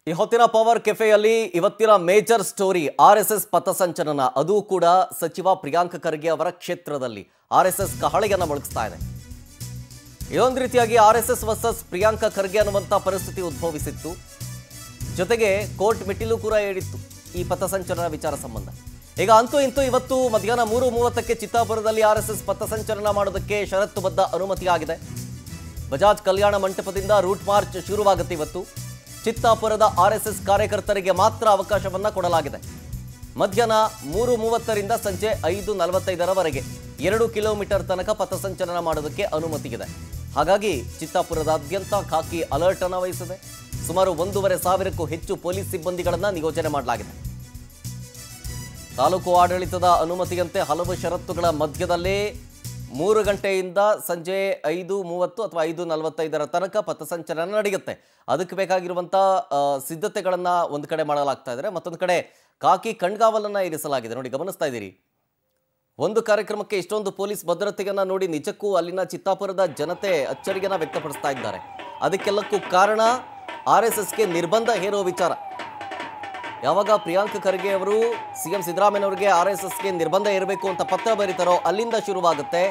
ಈ ಹೊತ್ತಿನ ಪವರ್ ಕೆಫೆಯಲ್ಲಿ ಇವತ್ತಿನ ಮೇಜರ್ ಸ್ಟೋರಿ ಆರ್ಎಸ್ಎಸ್ ಪಥಸಂಚಲನ. ಅದು ಕೂಡ ಸಚಿವ ಪ್ರಿಯಾಂಕ್ ಖರ್ಗೆ ಅವರ ಕ್ಷೇತ್ರದಲ್ಲಿ ಆರ್ಎಸ್ಎಸ್ ಕಹಳೆಯನ್ನು ಮೊಳಗಿಸ್ತಾ ಇದೆ. ಇದೊಂದು ರೀತಿಯಾಗಿ ಆರ್ಎಸ್ಎಸ್ ವರ್ಸಸ್ ಪ್ರಿಯಾಂಕ್ ಖರ್ಗೆ ಅನ್ನುವಂಥ ಪರಿಸ್ಥಿತಿ ಉದ್ಭವಿಸಿತ್ತು. ಜೊತೆಗೆ ಕೋರ್ಟ್ ಮೆಟ್ಟಿಲು ಕೂಡ ಏರಿತ್ತು ಈ ಪಥಸಂಚಲನ ವಿಚಾರ ಸಂಬಂಧ. ಈಗ ಅಂತೂ ಇಂತೂ ಇವತ್ತು ಮಧ್ಯಾಹ್ನ 3:30ಕ್ಕೆ ಚಿತ್ತಾಪುರದಲ್ಲಿ ಆರ್ಎಸ್ಎಸ್ ಪಥಸಂಚಲನ ಮಾಡೋದಕ್ಕೆ ಷರತ್ತುಬದ್ಧ ಅನುಮತಿಯಾಗಿದೆ. ಬಜಾಜ್ ಕಲ್ಯಾಣ ಮಂಟಪದಿಂದ ರೂಟ್ ಮಾರ್ಚ್ ಶುರುವಾಗುತ್ತೆ. ಇವತ್ತು ಚಿತ್ತಾಪುರದ ಆರ್ಎಸ್ಎಸ್ ಕಾರ್ಯಕರ್ತರಿಗೆ ಮಾತ್ರ ಅವಕಾಶವನ್ನ ಕೊಡಲಾಗಿದೆ. ಮಧ್ಯಾಹ್ನ 3:30ರಿಂದ ಸಂಜೆ 5:45ರವರೆಗೆ 2 ಕಿಲೋಮೀಟರ್ ತನಕ ಪಥಸಂಚಲನ ಮಾಡೋದಕ್ಕೆ ಅನುಮತಿ ಇದೆ. ಹಾಗಾಗಿ ಚಿತ್ತಾಪುರದಾದ್ಯಂತ ಖಾಕಿ ಅಲರ್ಟ್ ಅನ್ನು ವಹಿಸಿದೆ. ಸುಮಾರು 1,500ಕ್ಕೂ ಹೆಚ್ಚು ಪೊಲೀಸ್ ಸಿಬ್ಬಂದಿಗಳನ್ನು ನಿಯೋಜನೆ ಮಾಡಲಾಗಿದೆ. ತಾಲೂಕು ಆಡಳಿತದ ಅನುಮತಿಯಂತೆ ಹಲವು ಷರತ್ತುಗಳ ಮಧ್ಯದಲ್ಲೇ 3 ಗಂಟೆಯಿಂದ ಸಂಜೆ 5:30 ಅಥವಾ 5:45ರ ತನಕ ಪಥಸಂಚಲನ ನಡೆಯುತ್ತೆ. ಅದಕ್ಕೆ ಬೇಕಾಗಿರುವಂಥ ಸಿದ್ಧತೆಗಳನ್ನು ಒಂದು ಕಡೆ ಮಾಡಲಾಗ್ತಾ ಇದ್ದಾರೆ, ಮತ್ತೊಂದು ಕಡೆ ಖಾಕಿ ಕಣ್ಗಾವಲನ್ನು ಇರಿಸಲಾಗಿದೆ. ನೋಡಿ, ಗಮನಿಸ್ತಾ ಇದ್ದೀರಿ. ಒಂದು ಕಾರ್ಯಕ್ರಮಕ್ಕೆ ಇಷ್ಟೊಂದು ಪೊಲೀಸ್ ಭದ್ರತೆಯನ್ನು ನೋಡಿ ನಿಜಕ್ಕೂ ಅಲ್ಲಿನ ಚಿತ್ತಾಪುರದ ಜನತೆ ಅಚ್ಚರಿಯನ್ನು ವ್ಯಕ್ತಪಡಿಸ್ತಾ ಇದ್ದಾರೆ. ಅದಕ್ಕೆಲ್ಲಕ್ಕೂ ಕಾರಣ ಆರ್ಎಸ್ಎಸ್ಗೆ ನಿರ್ಬಂಧ ಹೇರೋ ವಿಚಾರ. ಯಾವಾಗ ಪ್ರಿಯಾಂಕ್ ಖರ್ಗೆ ಅವರು ಸಿಎಂ ಸಿದ್ದರಾಮಯ್ಯನವರಿಗೆ ಆರ್ಎಸ್ಎಸ್ಗೆ ನಿರ್ಬಂಧ ಇರಬೇಕು ಅಂತ ಪತ್ರ ಬರೀತಾರೋ ಅಲ್ಲಿಂದ ಶುರುವಾಗುತ್ತೆ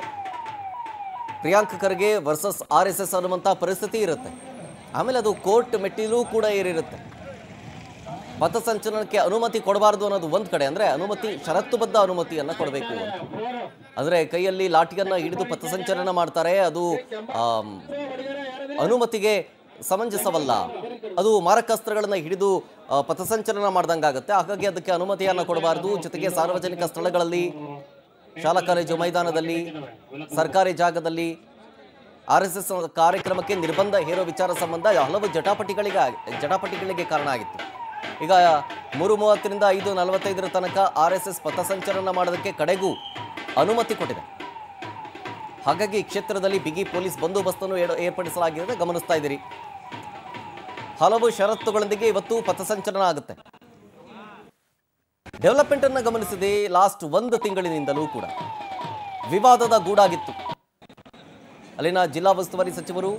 ಪ್ರಿಯಾಂಕ್ ಖರ್ಗೆ ವರ್ಸಸ್ ಆರ್ಎಸ್ಎಸ್ ಅನ್ನುವಂಥ ಪರಿಸ್ಥಿತಿ ಇರುತ್ತೆ. ಆಮೇಲೆ ಅದು ಕೋರ್ಟ್ ಮೆಟ್ಟಿಲೂ ಕೂಡ ಏರಿರುತ್ತೆ. ಪಥಸಂಚಲನಕ್ಕೆ ಅನುಮತಿ ಕೊಡಬಾರ್ದು ಅನ್ನೋದು ಒಂದು ಕಡೆ, ಅಂದರೆ ಅನುಮತಿ ಷರತ್ತುಬದ್ಧ ಅನುಮತಿಯನ್ನು ಕೊಡಬೇಕು ಅಂತ. ಅಂದರೆ ಕೈಯಲ್ಲಿ ಲಾಠಿಯನ್ನು ಹಿಡಿದು ಪಥಸಂಚಲನ ಮಾಡ್ತಾರೆ, ಅದು ಅನುಮತಿಗೆ ಸಮಂಜಸವಲ್ಲ. ಅದು ಮಾರಕಾಸ್ತ್ರಗಳನ್ನು ಹಿಡಿದು ಪಥಸಂಚಲನ ಮಾಡ್ದಂಗಾಗುತ್ತೆ. ಹಾಗಾಗಿ ಅದಕ್ಕೆ ಅನುಮತಿಯನ್ನು ಕೊಡಬಾರ್ದು. ಜೊತೆಗೆ ಸಾರ್ವಜನಿಕ ಸ್ಥಳಗಳಲ್ಲಿ, ಶಾಲಾ ಕಾಲೇಜು ಮೈದಾನದಲ್ಲಿ, ಸರ್ಕಾರಿ ಜಾಗದಲ್ಲಿ ಆರ್ಎಸ್ಎಸ್ ಕಾರ್ಯಕ್ರಮಕ್ಕೆ ನಿರ್ಬಂಧ ಹೇರೋ ವಿಚಾರ ಸಂಬಂಧ ಹಲವು ಜಟಾಪಟಿಗಳಿಗೆ ಕಾರಣ ಆಗಿತ್ತು. ಈಗ 3:30ರಿಂದ 5:45 ತನಕ ಆರ್ಎಸ್ಎಸ್ ಪಥಸಂಚಲನ ಮಾಡೋದಕ್ಕೆ ಕಡೆಗೂ ಅನುಮತಿ ಕೊಟ್ಟಿದೆ. ಹಾಗಾಗಿ ಕ್ಷೇತ್ರದಲ್ಲಿ ಬಿಗಿ ಪೊಲೀಸ್ ಬಂದೋಬಸ್ತನ್ನು ಏರ್ಪಡಿಸಲಾಗಿದೆ. ಗಮನಿಸ್ತಾ ಇದ್ದೀರಿ, ಹಲವು ಷರತ್ತುಗಳೊಂದಿಗೆ ಇವತ್ತು ಪಥಸಂಚಲನ ಆಗುತ್ತೆ. ಡೆವಲಪ್ಮೆಂಟ್ ಅನ್ನು ಗಮನಿಸಿದೆ. ಲಾಸ್ಟ್ 1 ತಿಂಗಳಿನಿಂದಲೂ ಕೂಡ ವಿವಾದದ ಗೂಡಾಗಿತ್ತು. ಅಲ್ಲಿನ ಜಿಲ್ಲಾ ಉಸ್ತುವಾರಿ ಸಚಿವರು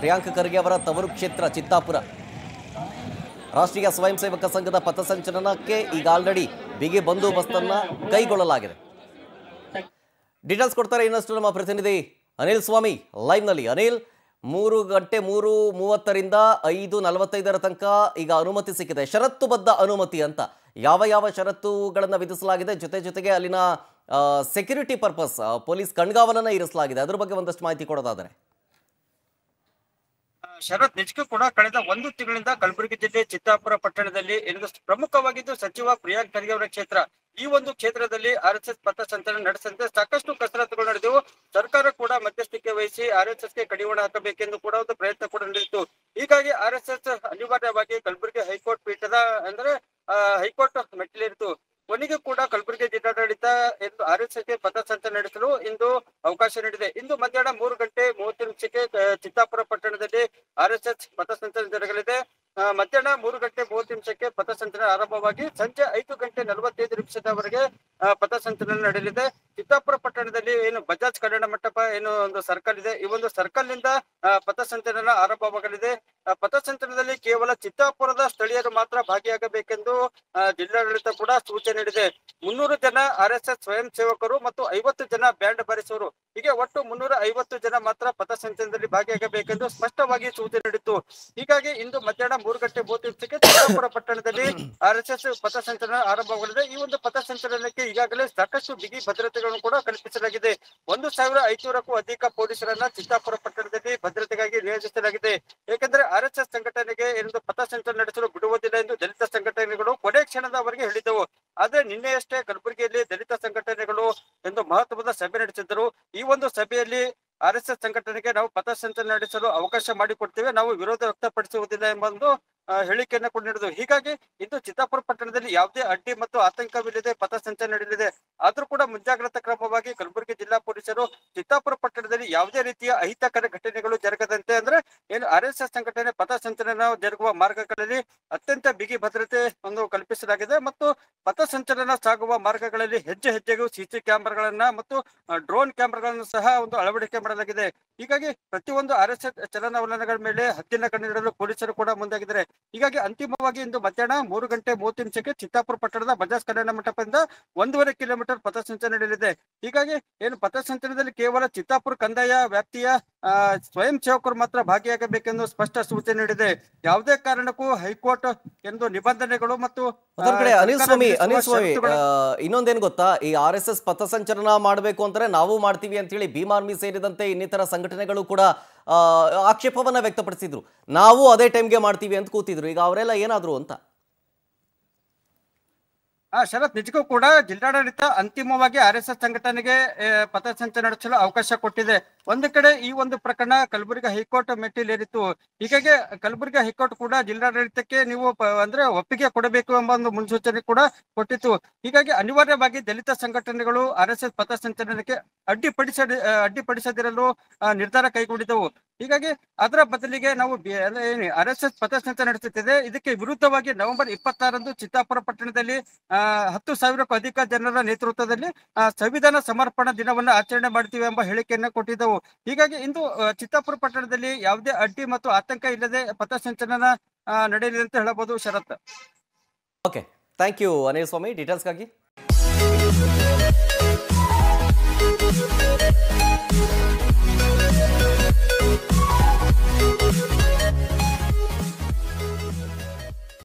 ಪ್ರಿಯಾಂಕ್ ಖರ್ಗೆ ಅವರ ತವರು ಕ್ಷೇತ್ರ ಚಿತ್ತಾಪುರ. ರಾಷ್ಟ್ರೀಯ ಸ್ವಯಂ ಸೇವಕ ಸಂಘದ ಪಥಸಂಚಲನಕ್ಕೆ ಈಗ ಆಲ್ರೆಡಿ ಬಿಗಿ ಬಂದೋಬಸ್ತನ್ನು ಕೈಗೊಳ್ಳಲಾಗಿದೆ. ಡೀಟೇಲ್ಸ್ ಕೊಡ್ತಾರೆ ಇನ್ನಷ್ಟು ನಮ್ಮ ಪ್ರತಿನಿಧಿ ಅನಿಲ್ ಸ್ವಾಮಿ ಲೈವ್ನಲ್ಲಿ. ಅನಿಲ್, 3:30ರಿಂದ 5:45 ತನಕ ಈಗ ಅನುಮತಿ ಸಿಕ್ಕಿದೆ. ಷರತ್ತುಬದ್ಧ ಅನುಮತಿ ಅಂತ ಯಾವ ಷರತ್ತುಗಳನ್ನು ವಿಧಿಸಲಾಗಿದೆ? ಜೊತೆಗೆ ಅಲ್ಲಿನ ಸೆಕ್ಯೂರಿಟಿ ಪರ್ಪಸ್ ಪೊಲೀಸ್ ಕಣ್ಗಾವಲನ್ನು ಇರಿಸಲಾಗಿದೆ. ಅದ್ರ ಬಗ್ಗೆ ಒಂದಷ್ಟು ಮಾಹಿತಿ ಕೊಡೋದಾದರೆ. ಶರತ್, ನಿಜಕ್ಕೂ ಕೂಡ ಕಳೆದ 1 ತಿಂಗಳಿಂದ ಕಲಬುರಗಿ ಜಿಲ್ಲೆ ಚಿತ್ತಾಪುರ ಪಟ್ಟಣದಲ್ಲಿ ಪ್ರಮುಖವಾಗಿದ್ದು ಸಚಿವ ಪ್ರಿಯಾಂಕ್ ಖರ್ಗೆ ಅವರ ಕ್ಷೇತ್ರ. ಈ ಒಂದು ಕ್ಷೇತ್ರದಲ್ಲಿ ಆರ್ಎಸ್ಎಸ್ ಪಥಸಂಚಲನ ನಡೆಸಂತೆ ಸಾಕಷ್ಟು ಕಸರತ್ತುಗಳು ನಡೆದವು. ಸರ್ಕಾರ ಕೂಡ ಮಧ್ಯಸ್ಥಿಕೆ ವಹಿಸಿ ಆರ್ಎಸ್ಎಸ್ಗೆ ಕಡಿವಾಣ ಹಾಕಬೇಕೆಂದು ಕೂಡ ಒಂದು ಪ್ರಯತ್ನ ಕೂಡ ನಡೆಯಿತು. ಹೀಗಾಗಿ ಆರ್ಎಸ್ಎಸ್ ಅನಿವಾರ್ಯವಾಗಿ ಕಲಬುರಗಿ ಹೈಕೋರ್ಟ್ ಪೀಠದ ಹೈಕೋರ್ಟ್ ಮೆಟ್ಟಿಲೇರಿತು. ಕೊನೆಗೂ ಕೂಡ ಕಲಬುರಗಿ ಜಿಲ್ಲಾಡಳಿತ ಆರ್ಎಸ್ಎಸ್ಗೆ ಪಥಸಂಚಲನ ನಡೆಸಲು ಇಂದು ಅವಕಾಶ ನೀಡಿದೆ. ಇಂದು ಮಧ್ಯಾಹ್ನ 3:30 ಚಿತ್ತಾಪುರ ಪಟ್ಟಣದಲ್ಲಿ ಆರ್ಎಸ್ಎಸ್ ಪಥಸಂಚಲನ ಜರುಗಲಿದೆ. ಮಧ್ಯಾಹ್ನ 3:30 ಪಥಸಂಚಲನ ಆರಂಭವಾಗಿ ಸಂಜೆ 5:45 ಪಥಸಂಚಲನ ನಡೆಯಲಿದೆ. ಚಿತ್ತಾಪುರ ಪಟ್ಟಣದಲ್ಲಿ ಏನು ಬಜಾಜ್ ಕಲ್ಯಾಣ ಮಂಟಪ ಏನು ಒಂದು ಸರ್ಕಲ್ ಇದೆ, ಈ ಒಂದು ಸರ್ಕಲ್ ನಿಂದ ಪಥಸಂಚಲನ ಆರಂಭವಾಗಲಿದೆ. ಪಥಸಂಚಲನದಲ್ಲಿ ಕೇವಲ ಚಿತ್ತಾಪುರದ ಸ್ಥಳೀಯರು ಮಾತ್ರ ಭಾಗಿಯಾಗಬೇಕೆಂದು ಜಿಲ್ಲಾಡಳಿತ ಕೂಡ ಸೂಚನೆ ನೀಡಿದೆ. 300 ಜನ ಆರ್ಎಸ್ಎಸ್ ಸ್ವಯಂ ಸೇವಕರು ಮತ್ತು 50 ಜನ ಬ್ಯಾಂಡ್ ಬಾರಿಸುವರು, ಹೀಗೆ ಒಟ್ಟು 350 ಜನ ಮಾತ್ರ ಪಥಸಂಚಲನದಲ್ಲಿ ಭಾಗಿಯಾಗಬೇಕೆಂದು ಸ್ಪಷ್ಟವಾಗಿ ಸೂಚನೆ ನೀಡಿತ್ತು. ಹೀಗಾಗಿ ಇಂದು ಮಧ್ಯಾಹ್ನ 3:30 ಚಿತ್ತಾಪುರ ಪಟ್ಟಣದಲ್ಲಿ ಆರ್ಎಸ್ಎಸ್ ಪಥಸಂಚಲನ ಆರಂಭವಾಗಲಿದೆ. ಈ ಒಂದು ಪಥಸಂಚಲನಕ್ಕೆ ಈಗಾಗಲೇ ಸಾಕಷ್ಟು ಬಿಗಿ ಭದ್ರತೆಗಳನ್ನು ಕೂಡ ಕಲ್ಪಿಸಲಾಗಿದೆ. 1,500ಕ್ಕೂ ಅಧಿಕ ಪೊಲೀಸರನ್ನ ಚಿತ್ತಾಪುರ ಪಟ್ಟಣದಲ್ಲಿ ಭದ್ರತೆಗಾಗಿ ನಿಯೋಜಿಸಲಾಗಿದೆ. ಏಕೆಂದರೆ ಆರ್ಎಸ್ಎಸ್ ಸಂಘಟನೆಗೆ ಎಂದು ಪಥಸಂಚಲನ ನಡೆಸಲು ಬಿಡುವುದಿಲ್ಲ ಎಂದು ದಲಿತ ಸಂಘಟನೆಗಳು ಕೊನೆ ಕ್ಷಣದವರೆಗೆ ಹೇಳಿದ್ದವು. ಆದ್ರೆ ನಿನ್ನೆಯಷ್ಟೇ ಕಲಬುರಗಿಯಲ್ಲಿ ದಲಿತ ಸಂಘಟನೆಗಳು ಎಂದು ಮಹತ್ವದ ಸಭೆ ನಡೆಸಿದ್ದರು. ಈ ಒಂದು ಸಭೆಯಲ್ಲಿ ಆರ್ಎಸ್ಎಸ್ ಸಂಘಟನೆಗೆ ನಾವು ಪಥಸಂಚಲನ ನಡೆಸಲು ಅವಕಾಶ ಮಾಡಿಕೊಡ್ತೇವೆ, ನಾವು ವಿರೋಧ ವ್ಯಕ್ತಪಡಿಸುವುದಿಲ್ಲ ಎಂಬ ಒಂದು ಹೇಳಿಕೆಯನ್ನು ಕೂಡ ನೀಡಿದ್ರು. ಹೀಗಾಗಿ ಇಂದು ಚಿತ್ತಾಪುರ ಪಟ್ಟಣದಲ್ಲಿ ಯಾವುದೇ ಅಡ್ಡಿ ಮತ್ತು ಆತಂಕವಿಲ್ಲದೆ ಪಥಸಂಚಲನ ನಡೆಯಲಿದೆ. ಆದ್ರೂ ಕೂಡ ಮುಂಜಾಗ್ರತಾ ಕ್ರಮವಾಗಿ ಕಲಬುರಗಿ ಜಿಲ್ಲಾ ಪೊಲೀಸರು ಚಿತ್ತಾಪುರ ಪಟ್ಟಣದಲ್ಲಿ ಯಾವುದೇ ರೀತಿಯ ಅಹಿತಕರ ಘಟನೆಗಳು ಜರುಗದಂತೆ, ಅಂದ್ರೆ ಏನು ಆರ್ಎಸ್ಎಸ್ ಸಂಘಟನೆ ಪಥಸಂಚಲನ ಜರುಗುವ ಮಾರ್ಗಗಳಲ್ಲಿ ಅತ್ಯಂತ ಬಿಗಿ ಭದ್ರತೆ ಒಂದು ಕಲ್ಪಿಸಲಾಗಿದೆ. ಮತ್ತು ಪಥಸಂಚಲನ ಸಾಗುವ ಮಾರ್ಗಗಳಲ್ಲಿ ಹೆಜ್ಜೆ ಹೆಜ್ಜೆಗೂ ಸಿಸಿ ಕ್ಯಾಮೆರಾಗಳನ್ನ ಮತ್ತು ಡ್ರೋನ್ ಕ್ಯಾಮೆರಾಗಳನ್ನು ಸಹ ಒಂದು ಅಳವಡಿಕೆ ಮಾಡಲಾಗಿದೆ. ಹೀಗಾಗಿ ಪ್ರತಿಯೊಂದು RSS ಚಲನವಲನಗಳ ಮೇಲೆ ಹದ್ದಿನ ಕಣ್ಣಿಡಲು ಪೊಲೀಸರು ಕೂಡ ಮುಂದಾಗಿದ್ದಾರೆ. ಹೀಗಾಗಿ ಅಂತಿಮವಾಗಿ ಇಂದು ಮಧ್ಯಾಹ್ನ 3:30 ಚಿತ್ತಾಪುರ ಪಟ್ಟಣದ ಬಜಾಜ್ ಕಲ್ಯಾಣ ಮಂಟಪದಿಂದ 1.5 ಕಿಲೋಮೀಟರ್ ಪಥಸಂಚಲನ ನಡೆಯಲಿದೆ. ಹೀಗಾಗಿ ಏನು ಪಥಸಂಚಲನದಲ್ಲಿ ಕೇವಲ ಚಿತ್ತಾಪುರ ಕಂದಾಯ ವ್ಯಾಪ್ತಿಯ ಸ್ವಯಂ ಸೇವಕರು ಮಾತ್ರ ಭಾಗಿಯಾಗಬೇಕೆಂದು ಸ್ಪಷ್ಟ ಸೂಚನೆ ನೀಡಿದೆ. ಯಾವುದೇ ಕಾರಣಕ್ಕೂ ಹೈಕೋರ್ಟ್ ಎಂದು ನಿಬಂಧನೆಗಳು ಮತ್ತು ಮತ್ತೊಂದ್ ಕಡೆ ಅನಿಲ್ ಸ್ವಾಮಿ ಇನ್ನೊಂದೇನು ಗೊತ್ತಾ, ಈ RSS ಪಥಸಂಚಲನ ಮಾಡಬೇಕು ಅಂದ್ರೆ ನಾವು ಮಾಡ್ತೀವಿ ಅಂತ ಹೇಳಿ ಭೀಮ್ ಆರ್ಮಿ ಸೇರಿದಂತೆ ಇನ್ನಿತರ ಸಂಘಟನೆಗಳು ಕೂಡ ಆಕ್ಷೇಪವನ್ನ ವ್ಯಕ್ತಪಡಿಸಿದ್ರು. ನಾವು ಅದೇ ಟೈಮ್ಗೆ ಮಾಡ್ತೀವಿ ಅಂತ ಕೂತಿದ್ರು. ಈಗ ಅವರೆಲ್ಲ ಏನಾದ್ರು ಅಂತ. ಶರತ್, ನಿಜಕ್ಕೂ ಕೂಡ ಜಿಲ್ಲಾಡಳಿತ ಅಂತಿಮವಾಗಿ RSS ಸಂಘಟನೆಗೆ ಪಥಸಂಚಲನ ನಡೆಸಲು ಅವಕಾಶ ಕೊಟ್ಟಿದೆ. ಒಂದು ಕಡೆ ಈ ಒಂದು ಪ್ರಕರಣ ಕಲಬುರಗಿ ಹೈಕೋರ್ಟ್ ಮೆಟ್ಟಿಲೇರಿತ್ತು. ಹೀಗಾಗಿ ಕಲಬುರಗಿ ಹೈಕೋರ್ಟ್ ಕೂಡ ಜಿಲ್ಲಾಡಳಿತಕ್ಕೆ ನೀವು ಅಂದ್ರೆ ಒಪ್ಪಿಗೆ ಕೊಡಬೇಕು ಎಂಬ ಒಂದು ಮುನ್ಸೂಚನೆ ಕೂಡ ಕೊಟ್ಟಿತ್ತು. ಹೀಗಾಗಿ ಅನಿವಾರ್ಯವಾಗಿ ದಲಿತ ಸಂಘಟನೆಗಳು RSS ಪಥಸಂಚಲನಕ್ಕೆ ಅಡ್ಡಿಪಡಿಸದಿರಲು ನಿರ್ಧಾರ ಕೈಗೊಂಡಿದ್ದವು. ಹೀಗಾಗಿ ಅದರ ಬದಲಿಗೆ ನಾವು RSS ಪಥಸಂಚಲನ ನಡೆಸುತ್ತಿದೆ. ಇದಕ್ಕೆ ವಿರುದ್ಧವಾಗಿ ನವೆಂಬರ್ 26ರಂದು ಚಿತ್ತಾಪುರ ಪಟ್ಟಣದಲ್ಲಿ 10,000ಕ್ಕೂ ಅಧಿಕ ಜನರ ನೇತೃತ್ವದಲ್ಲಿ ಸಂವಿಧಾನ ಸಮರ್ಪಣಾ ದಿನವನ್ನು ಆಚರಣೆ ಮಾಡ್ತೀವಿ ಎಂಬ ಹೇಳಿಕೆಯನ್ನು ಕೊಟ್ಟಿದ್ದವು. ಹೀಗಾಗಿ ಇಂದು ಚಿತ್ತಾಪುರ ಪಟ್ಟಣದಲ್ಲಿ ಯಾವುದೇ ಅಡ್ಡಿ ಮತ್ತು ಆತಂಕ ಇಲ್ಲದೆ ಪಥಸಂಚಲನ ನಡೆಯಲಿದೆ ಅಂತ ಹೇಳಬಹುದು. Sharath. Okay, thank you Anil Swamy ಡೀಟೇಲ್ಸ್ಗಾಗಿ.